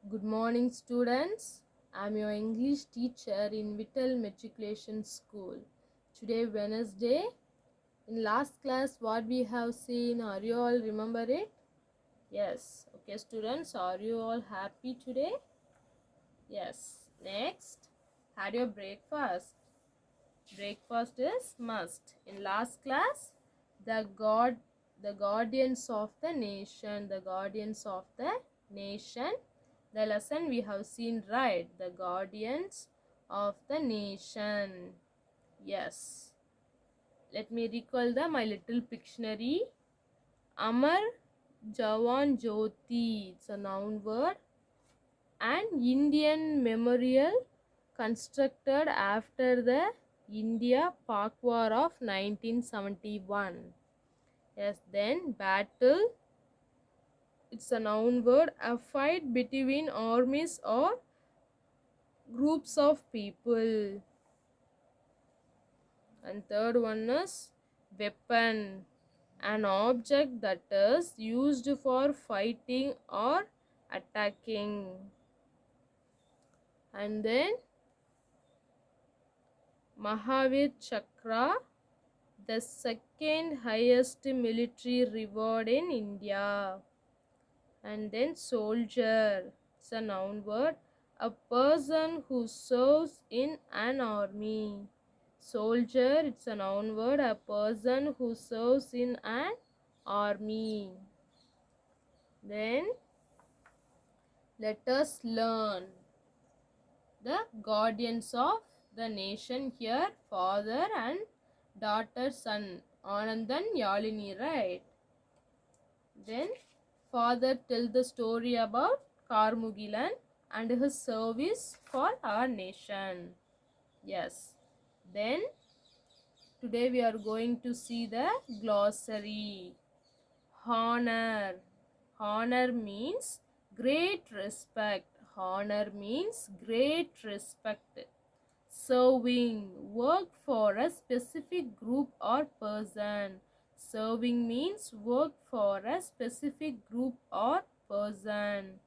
Good morning, students. I'm your English teacher in Vittal Matriculation School. Today, Wednesday. In last class, what we have seen, are you all remember it? Yes. Okay, students, are you all happy today? Yes. Next, had your breakfast. Breakfast is must. In last class, the guardians of the nation, the lesson we have seen, right? The guardians of the nation. Yes. Let me recall my little Pictionary. Amar Jawan Jyoti, it's a noun word. An Indian memorial constructed after the India Pak War of 1971. Yes, then battle, it's a noun word, a fight between armies or groups of people. And third one is weapon, an object that is used for fighting or attacking. And then Mahavir Chakra, the second highest military reward in India. And then soldier, it's a noun word, a person who serves in an army. Soldier, it's a noun word, a person who serves in an army. Then let us learn the guardians of the nation here, father and daughter son, Anandan Yalini, right? Then father tell the story about Karmugilan and his service for our nation. Yes. Then today we are going to see the glossary. Honor. Honor means great respect. Honor means great respect. Serving, work for a specific group or person. Serving means work for a specific group or person.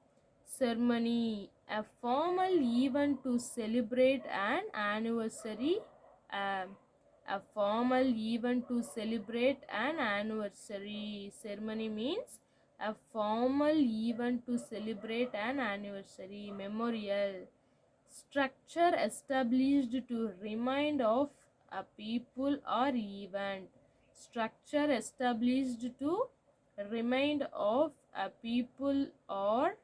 Ceremony, a formal event to celebrate an anniversary. um, a formal event to celebrate an anniversary. Ceremony means a formal event to celebrate an anniversary. Memorial, structure established to remind of a people or event. Structure established to remind of a people or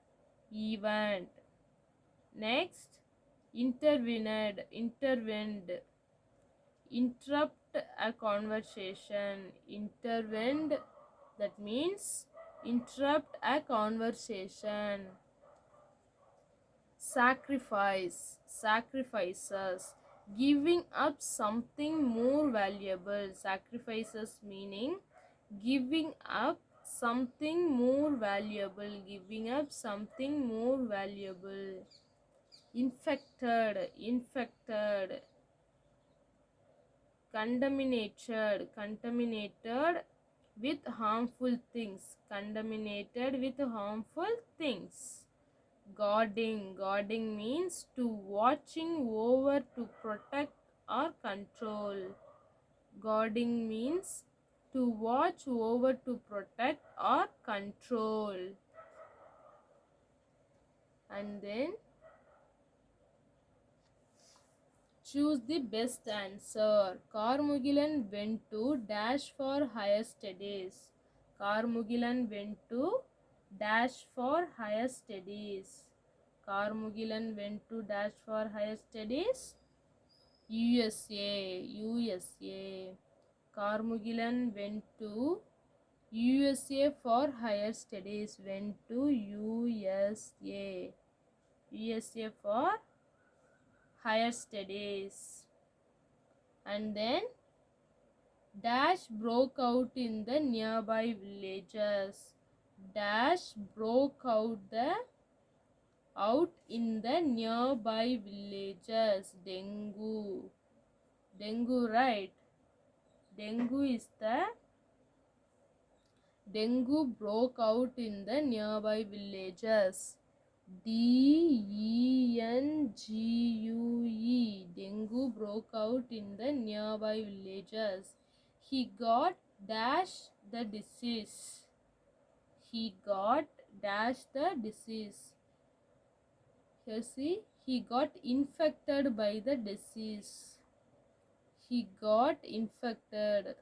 event. Next, intervened, interrupt a conversation. Intervened, that means interrupt a conversation. Sacrifice, sacrifices, giving up something more valuable. Sacrifices meaning giving up something more valuable, giving up something more valuable. Infected, infected, contaminated, contaminated with harmful things, contaminated with harmful things. Guarding, guarding means to watching over, to protect or control. Guarding means to watch over, to protect or control. And then choose the best answer. Karmugilan went to dash for higher studies. Karmugilan went to dash for higher studies. Karmugilan went to dash for higher studies. USA, USA. Karmugilan went to USA for higher studies. Went to USA. USA for higher studies. And then dash broke out in the nearby villages. Dash broke out in the nearby villages. Dengue. Dengue, right? Dengue broke out in the nearby villages. Dengue. Dengue broke out in the nearby villages. He got dash the disease. He got dash the disease. Here see, he got infected by the disease. He got infected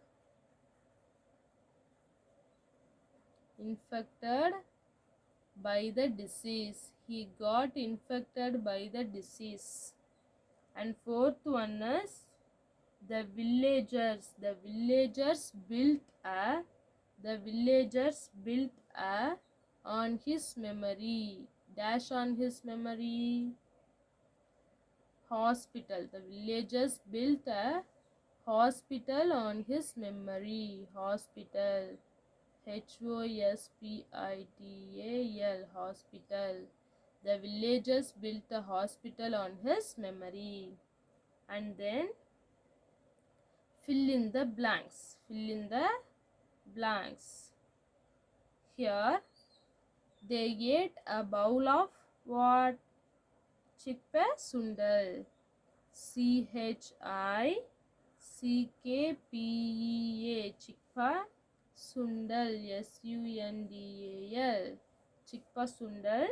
by the disease. He got infected by the disease. And fourth one is the villagers built a on his memory. Dash on his memory. Hospital. The villagers built a hospital on his memory. Hospital. Hospital. Hospital. The villagers built a hospital on his memory. And then fill in the blanks. Fill in the blanks. Here they ate a bowl of what? Chickpea sundal. Chickpea. Chickpea sundal. Sundal. Chickpea sundal.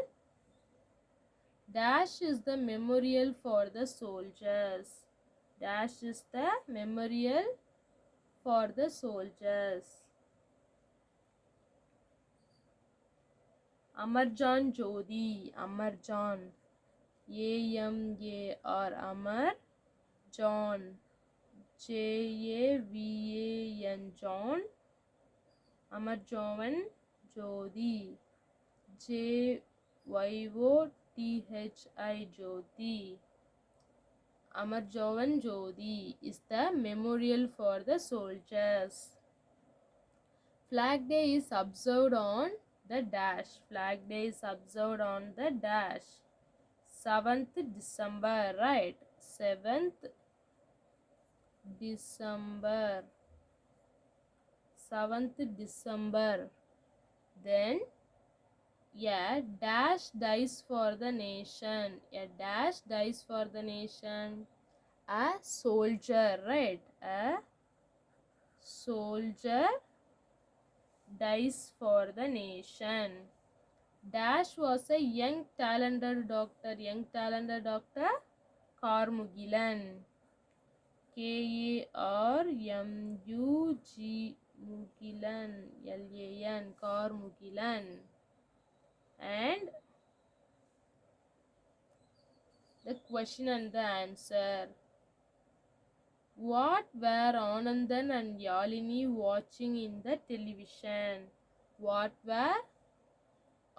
Dash is the memorial for the soldiers. Dash is the memorial for the soldiers. Amarjan Jodi. Amarjan. AMAR. Amar. John. JAVAN. John. Amarjavan Jodi. JYOTHI. Jyoti. Amarjavan Jodi is the memorial for the soldiers. Flag Day is observed on the dash. Flag Day is observed on the dash. 7th December, right? 7th December. 7th December. Then a dash dies for the nation. A dash dies for the nation. A soldier, right? A soldier dies for the nation. Dash was a young talented doctor. Karmugilan. KARMUG Mugilan. LAN. Karmugilan. And the question and the answer. What were Anandan and Yalini watching in the television? What were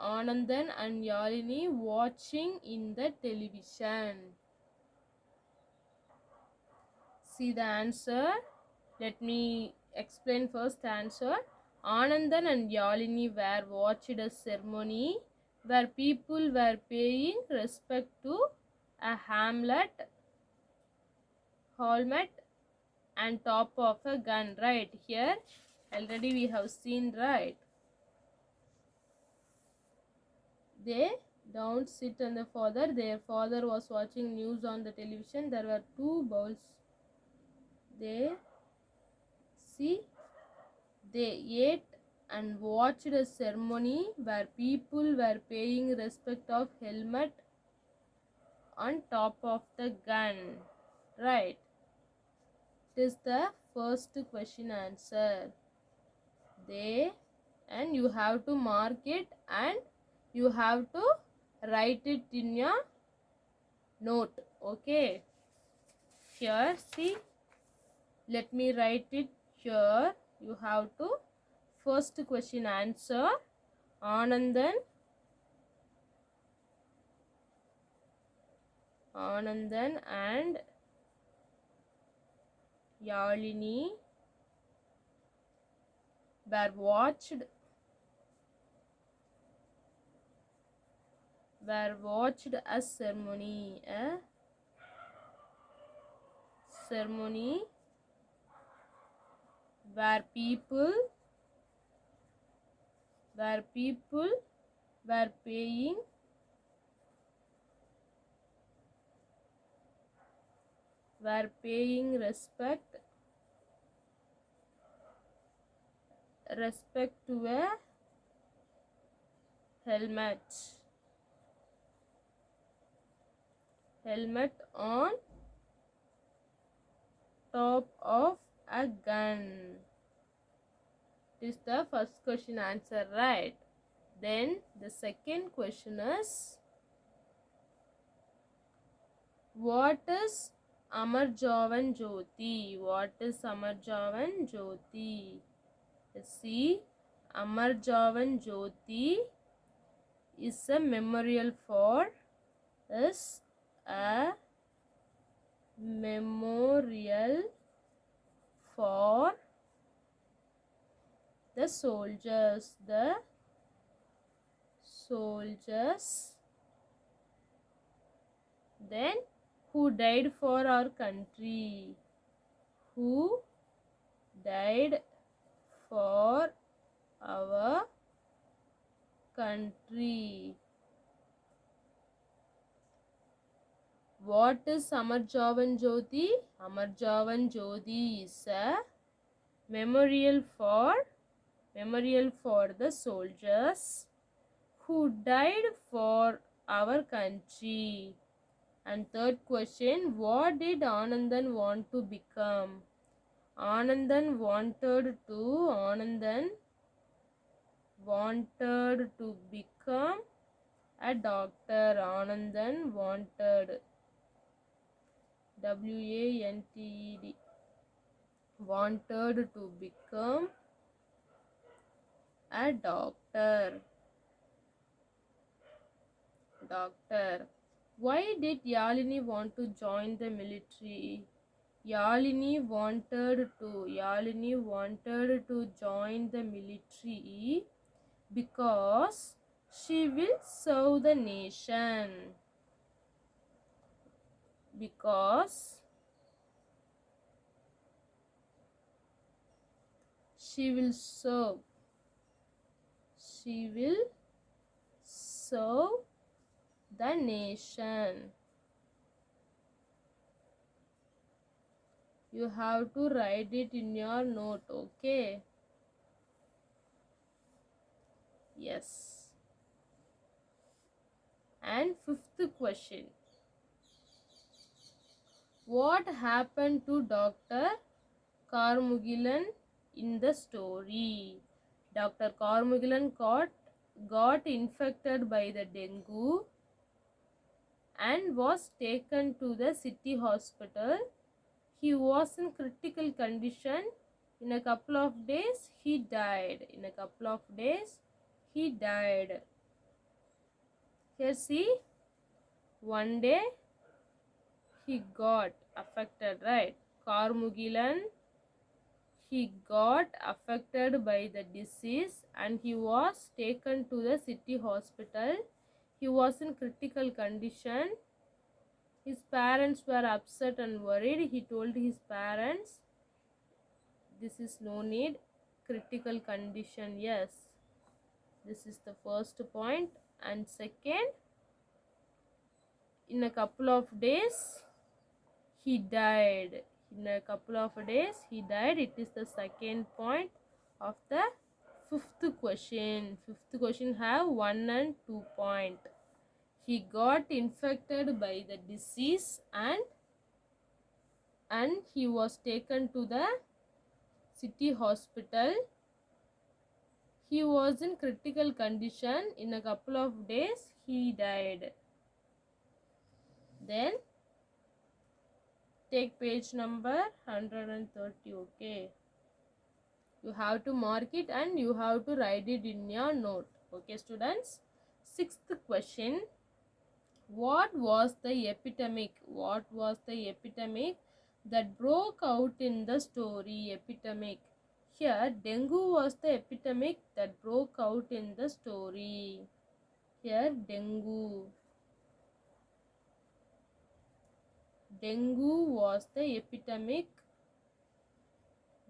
Anandan and Yalini watching in the television? See the answer. Let me explain first answer. Anandan and Yalini were watched a ceremony where people were paying respect to a helmet and top of a gun, right? Here already we have seen, right? They don't sit on the father. Their father was watching news on the television. There were two bowls. They ate and watched a ceremony where people were paying respect of helmet on top of the gun, right? It is the first question answer. They, and you have to mark it and you have to write it in your note. Okay, here see, let me write it here. You have to first question answer. Anandan and Yalini were watched a ceremony where people were paying were paying respect to a helmet on top of a gun. This is the first question answer, right? Then the second question is, what is Amar Jawan Jyoti? What is Amar Jawan Jyoti? See, Amar Jawan Jyoti is a memorial for the soldiers, then who died for our country, who died for our country. What is Amar Jawan Jyoti? Amar Jawan Jyoti is a memorial for the soldiers who died for our country. And third question, what did Anandan want to become? Anandan wanted to become a doctor. Anandan wanted, WANTED, wanted to become a doctor. Why did Yalini want to join the military? Yalini wanted to join the military because she will serve the nation. Because she will serve the nation. You have to write it in your note, okay? Yes. And fifth question, what happened to Dr. Karmugilan in the story? Dr. Karmugilan got infected by the dengue and was taken to the city hospital. He was in critical condition. In a couple of days, he died. Here see, one day he got affected, right? Karmugilan, he got affected by the disease and he was taken to the city hospital. He was in critical condition. His parents were upset and worried. He told his parents, this is no need, critical condition, yes. This is the first point. And second, in a couple of days, he died. It is the second point of the fifth question. Fifth question have 1 and 2 point. He got infected by the disease and he was taken to the city hospital. He was in critical condition. In a couple of days, he died. Then take page number 130, okay? You have to mark it and you have to write it in your note, okay students? Sixth question, what was the epidemic that broke out in the story? Epidemic. Here, dengue was the epidemic that broke out in the story. Here, dengue was the epidemic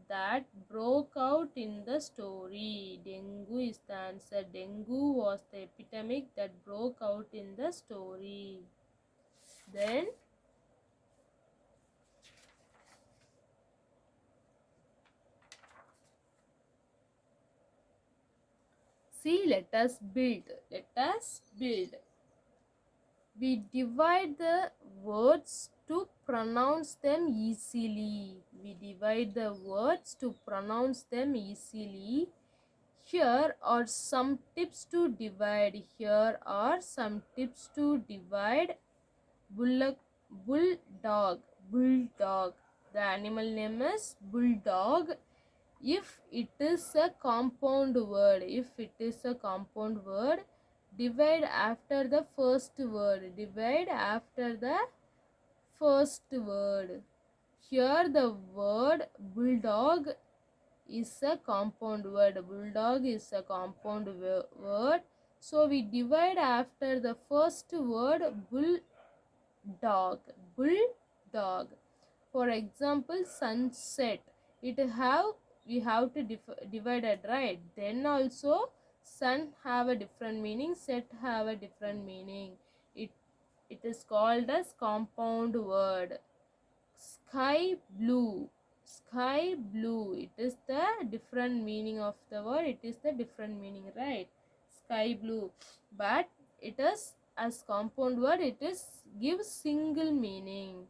that broke out in the story. Dengue is the answer. Dengue was the epidemic that broke out in the story. Then See, let us build. Let us build. We divide the words to pronounce them easily. We divide the words to pronounce them easily. Here are some tips to divide. Here are some tips to divide. Bullock, bulldog, bulldog. The animal name is bulldog. If it is a compound word, divide after the first word. Divide after the first word. Here the word bulldog is a compound word. Bulldog is a compound word. So we divide after the first word bulldog. Bulldog. For example, sunset. We have to divide it, right? Then also sun have a different meaning, set have a different meaning. It it is called as compound word. Sky blue. Sky blue. It is the different meaning of the word. It is the different meaning, right? Sky blue. But it is as compound word. It is gives single meaning.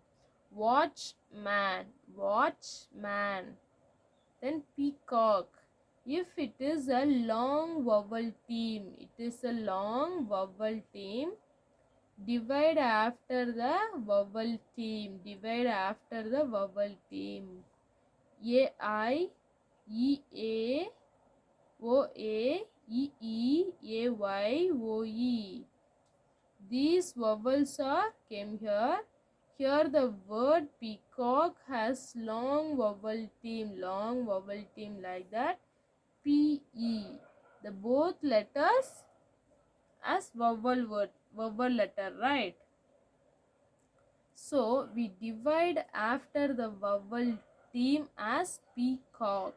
Watchman. Watchman. Then peacock. If it is a long vowel team, divide after the vowel team. Divide after the vowel team. A I E A O A E E A Y O E. These vowels are came here. Here the word peacock has long vowel team like that. P-E. The both letters as vowel letter, right? So we divide after the vowel team as peacock.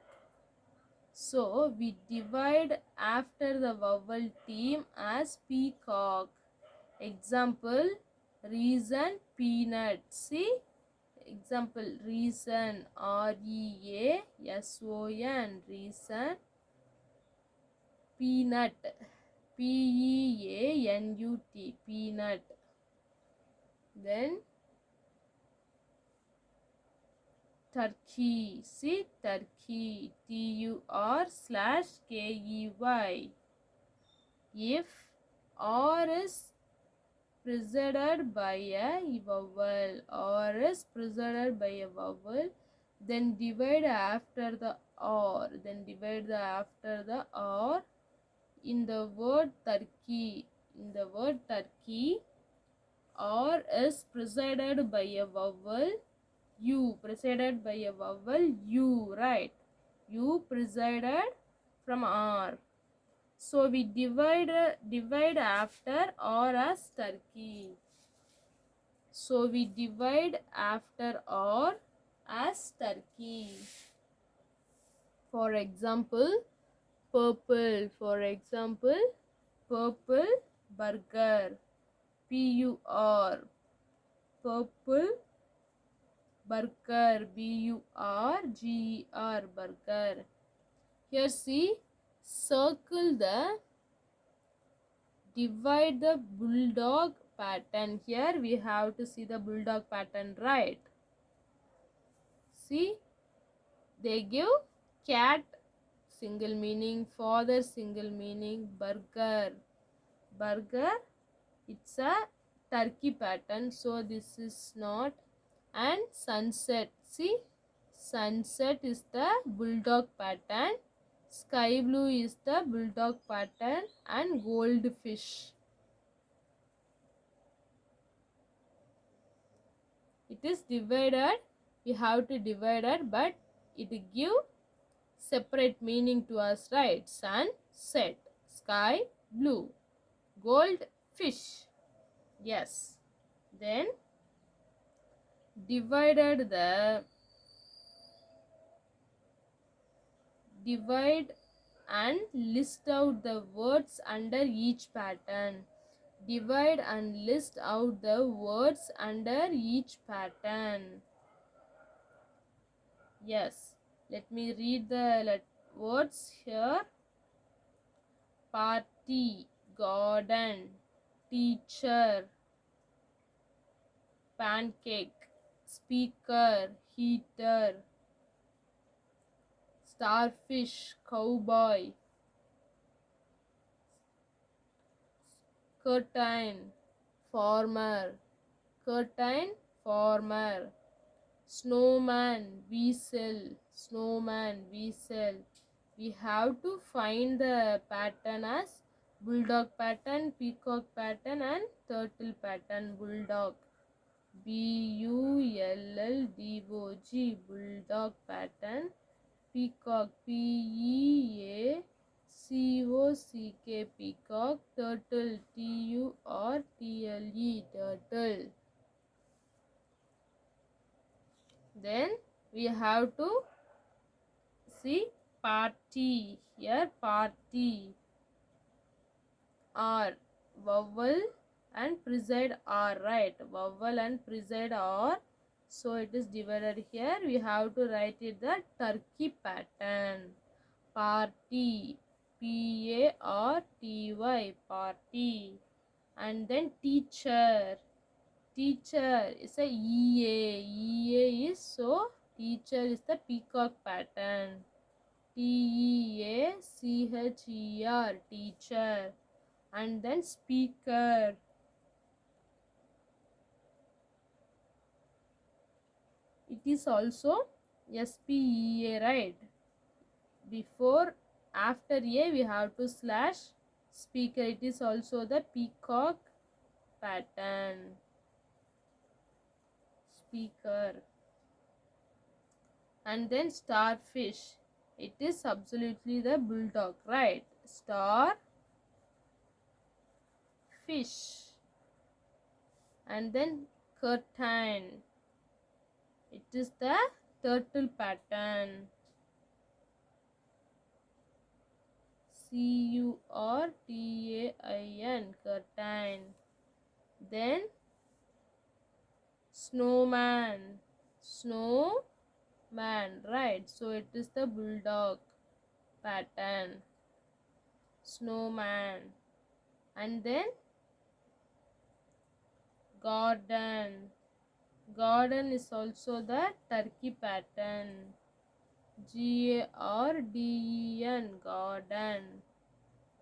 So we divide after the vowel team as peacock. Example, reason, peanut. See, example, reason, R-E-A-S-O-N, reason, peanut, P-E-A-N-U-T, peanut. Then turkey. See, turkey, T-U-R/K-E-Y. If R is preceded by a vowel, then divide after the R. In the word turkey. R is preceded by a vowel U. Right? U preceded from R. So we divide after R as turkey. So we divide after R as turkey. For example, purple. Purple burger. P-U-R. Purple burger. B-U-R-G-E-R. Burger. Here see, circle the divide the bulldog pattern. Here we have to see the bulldog pattern, right? See, they give cat single meaning, father single meaning, burger. It's a turkey pattern, so this is not. And sunset. See, sunset is the bulldog pattern. Sky blue is the bulldog pattern, and goldfish. It is divided. We have to divide it, but it give separate meaning to us, right? Sunset, sky blue, goldfish. Yes. Then divide and list out the words under each pattern. Divide and list out the words under each pattern. Yes, let me read the words here. party, garden, teacher, pancake, speaker, heater, starfish, cowboy, curtain, farmer, curtain, farmer, snowman, whistle. We have to find the pattern as bulldog pattern, peacock pattern and turtle pattern. Bulldog, BULLDOG, bulldog pattern. Peacock, PEACOCK, peacock. Turtle, TURTLE, turtle. Then we have to see party. Here party, R, vowel and preside R, right? Vowel and preside R. So it is divided here. We have to write it the turkey pattern. Party, PARTY, party. And then teacher. Teacher is a EA. EA is so teacher is the peacock pattern. TEACHER, teacher. And then speaker. It is also SPEA, right? Before, after A we have to slash speaker. It is also the peacock pattern. Speaker. And then starfish. It is absolutely the bulldog, right? Star fish. And then curtain. It is the turtle pattern. CURTAIN, curtain. Then snowman. Snowman, right? So it is the bulldog pattern. Snowman. And then garden. Garden is also the turkey pattern. GARDEN, garden.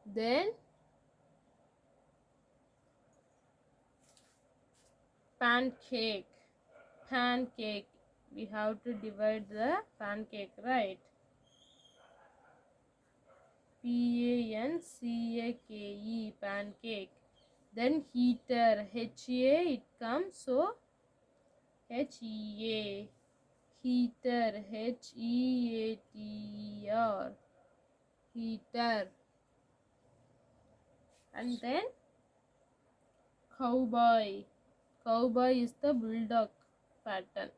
Then pancake. Pancake. We have to divide the pancake, right? PANCAKE, pancake. Then heater. HA it comes, so HEA. Heater, HEATER, heater. And then cowboy. Cowboy is the bulldog pattern.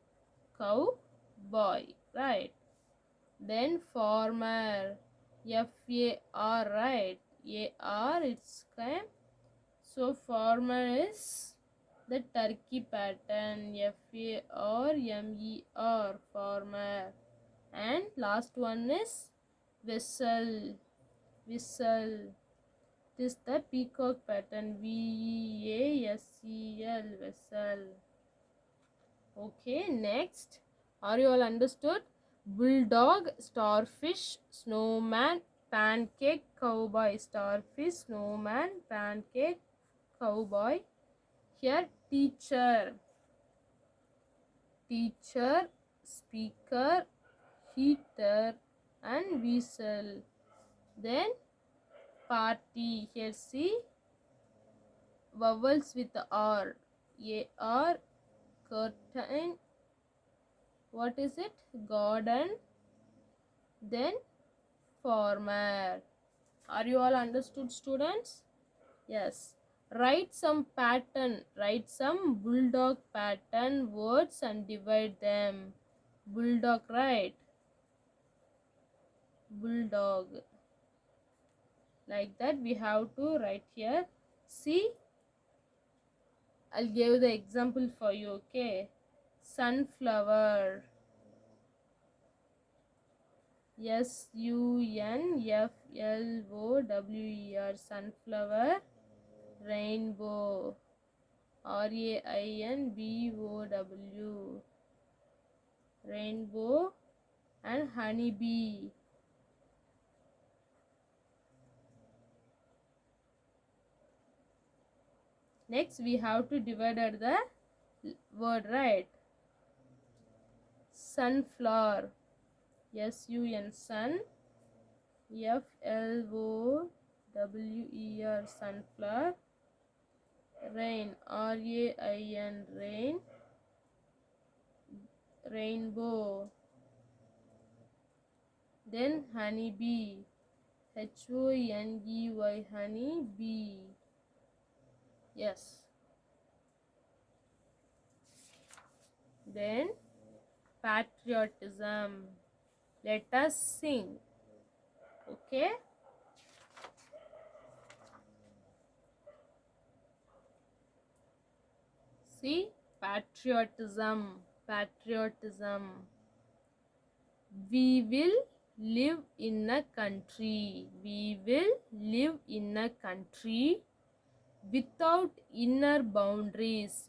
Cowboy, right? Then farmer, FAR, right? AR it's come. So farmer is the turkey pattern. FARMER, farmer. And last one is vessel. Whistle. It is the peacock pattern. VEASEL, vessel. Okay, next. Are you all understood? Bulldog, starfish, snowman, pancake, cowboy. Starfish, snowman, pancake, cowboy. Here teacher. Teacher, speaker, heater and whistle. Then party. Here see vowels with R. AR, curtain. What is it? Garden. Then farmer. Are you all understood, students? Yes. Write some pattern. Write some bulldog pattern words and divide them. Bulldog, right? Bulldog. Like that we have to write here. See, I'll give the example for you, okay? Sunflower. SUNFLOWER, Flower, sunflower. Rainbow, Rainbow, rainbow. And honeybee. Next we have to divide the word, right? Sunflower, sun, sun. Flower, sunflower. Rain, rain. Rainbow. Then honeybee, honey, bee. Yes. Then patriotism. Let us sing. Okay. See, patriotism. We will live in a country. We will live in a country without inner boundaries.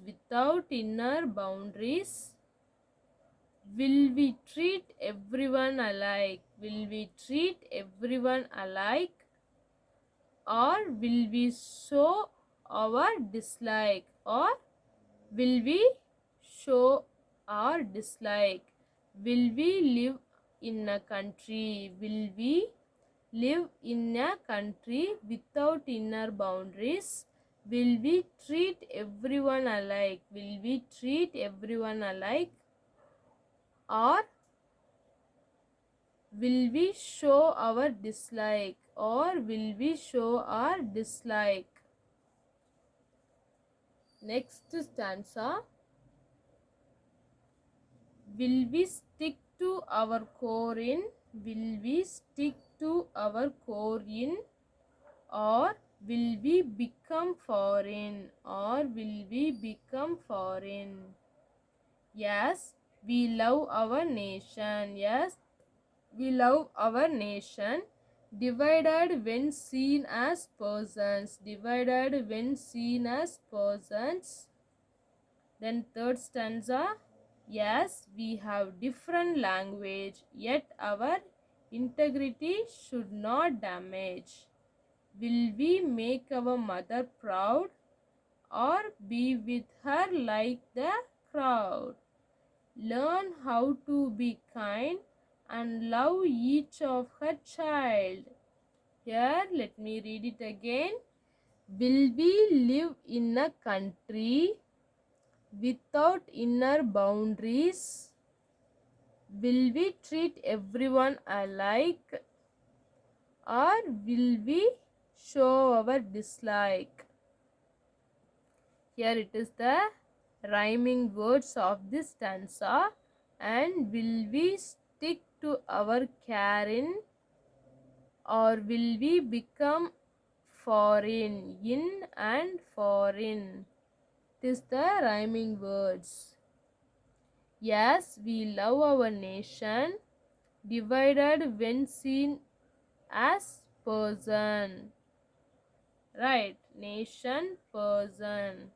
Will we treat everyone alike? Or will we show our dislike? Will we live in a country? Without inner boundaries? Will we treat everyone alike? Or will we show our dislike? Next stanza. Will we stick to our core in? Or will we become foreign? Yes, we love our nation. Divided when seen as persons. Then third stanza. Yes, we have different language, yet our integrity should not damage. Will we make our mother proud or be with her like the crowd? Learn how to be kind and love each of her child. Here, let me read it again. Will we live in a country without inner boundaries? Will we treat everyone alike? Or will we show our dislike? Here it is the rhyming words of this stanza. And will we stick to our caring? Or will we become foreign? In and foreign. It is the rhyming words. Yes, we love our nation, divided when seen as person. Right, nation, person.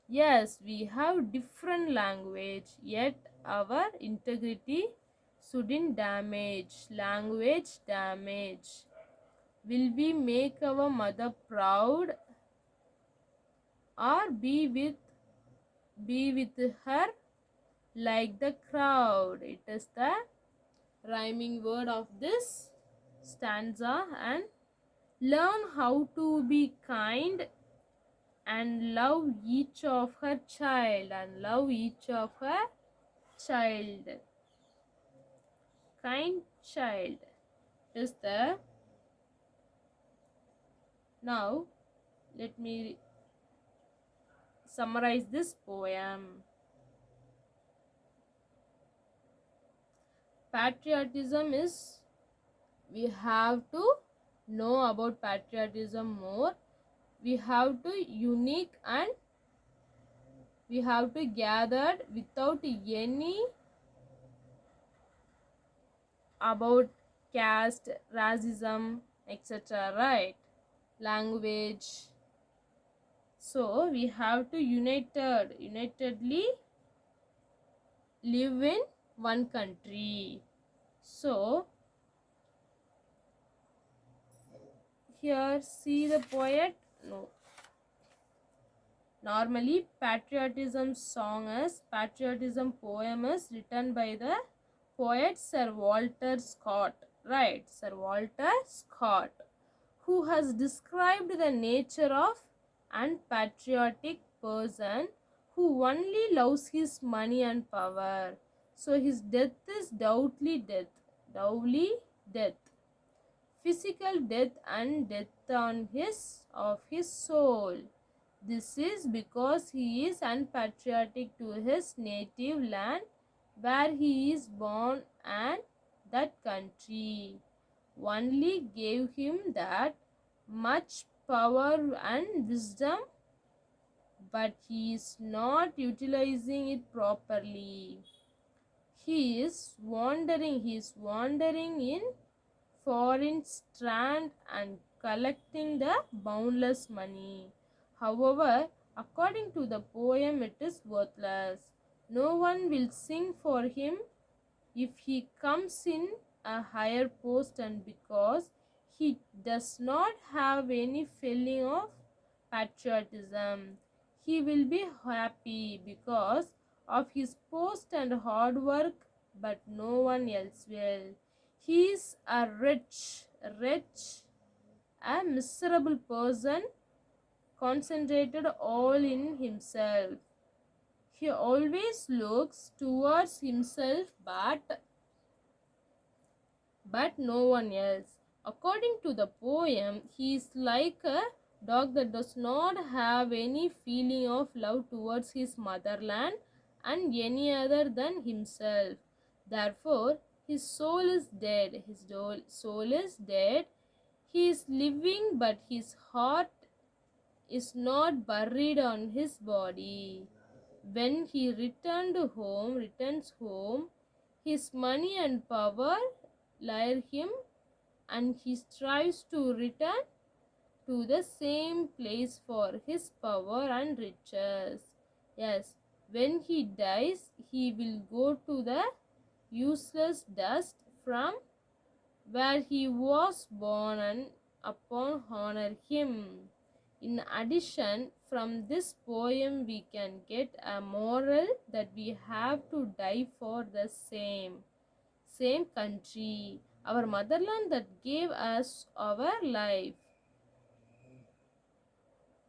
Yes, we have different language, yet our integrity shouldn't damage. Language damage. Will we make our mother proud or be with her like the crowd? It is the rhyming word of this stanza. And learn how to be kind and love each of her child. Kind child is the. Now let me summarize this poem. Patriotism is, we have to know about patriotism more. We have to unique and we have to gather without any about caste, racism, etc. Right? Language. So we have to unitedly live in one country. So here see the poet. No. Normally patriotism poem is written by the poet Sir Walter Scott. Right, Sir Walter Scott, who has described the nature of an patriotic person who only loves his money and power. So his death is doubly death, physical death and death on his soul. This is because he is unpatriotic to his native land where he is born, and that country only gave him that much power and wisdom, but he is not utilizing it properly. He is wandering in foreign strand and collecting the boundless money. However, according to the poem, it is worthless. No one will sing for him if he comes in a higher post, and because he does not have any feeling of patriotism, he will be happy because of his post and hard work, but no one else will. He is a miserable person, concentrated all in himself. He always looks towards himself, but no one else. According to the poem, he is like a dog that does not have any feeling of love towards his motherland and any other than himself. Therefore, his soul is dead. His soul is dead. He is living, but his heart is not buried on his body. When he returns home, his money and power lure him, and he strives to return to the same place for his power and riches. Yes, when he dies, he will go to the useless dust from where he was born, and upon honor him. In addition, from this poem we can get a moral that we have to die for the same country, our motherland that gave us our life.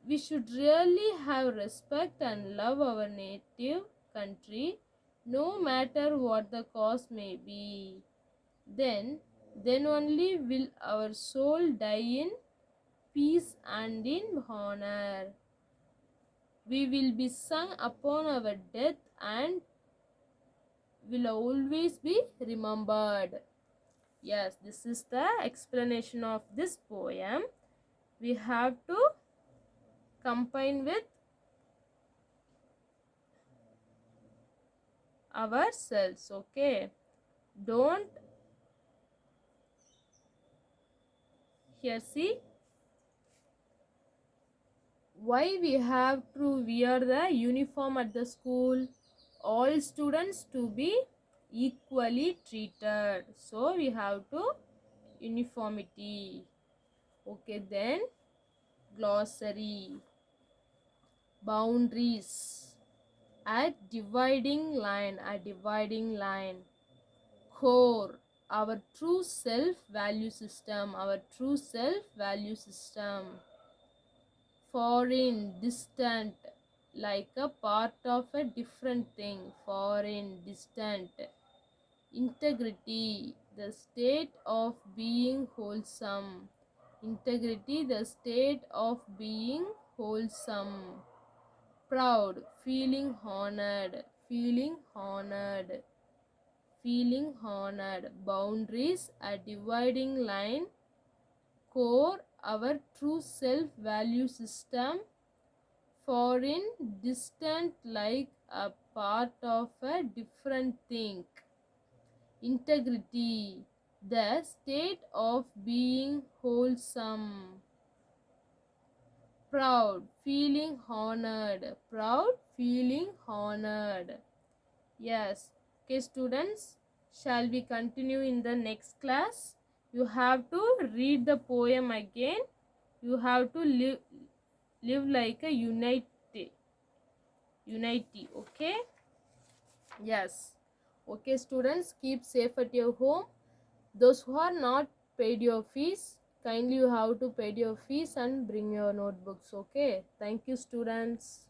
We should really have respect and love our native country, no matter what the cost may be. Then, then only will our soul die in peace and in honor. We will be sung upon our death and will always be remembered. Yes, this is the explanation of this poem. We have to combine with ourselves. Okay, don't here see why we have to wear the uniform at the school. All students to be equally treated, so we have to uniformity. Okay, then glossary. Boundaries. A dividing line. Core, our true self value system. Foreign, distant, like a part of a different thing. Foreign, distant. Integrity, the state of being wholesome. Integrity, the state of being wholesome. Proud, feeling honored. Boundaries, a dividing line. Core, our true self value system. Foreign, distant, like a part of a different thing. Integrity, The state of being wholesome. Proud, feeling honored. Proud, feeling honored. Yes. Okay, students, shall we continue in the next class? You have to read the poem again. You have to live like a unity. Okay? Yes. Okay, students, keep safe at your home. Those who are not paid your fees, kindly you have to pay your fees and bring your notebooks. Okay? Thank you, students.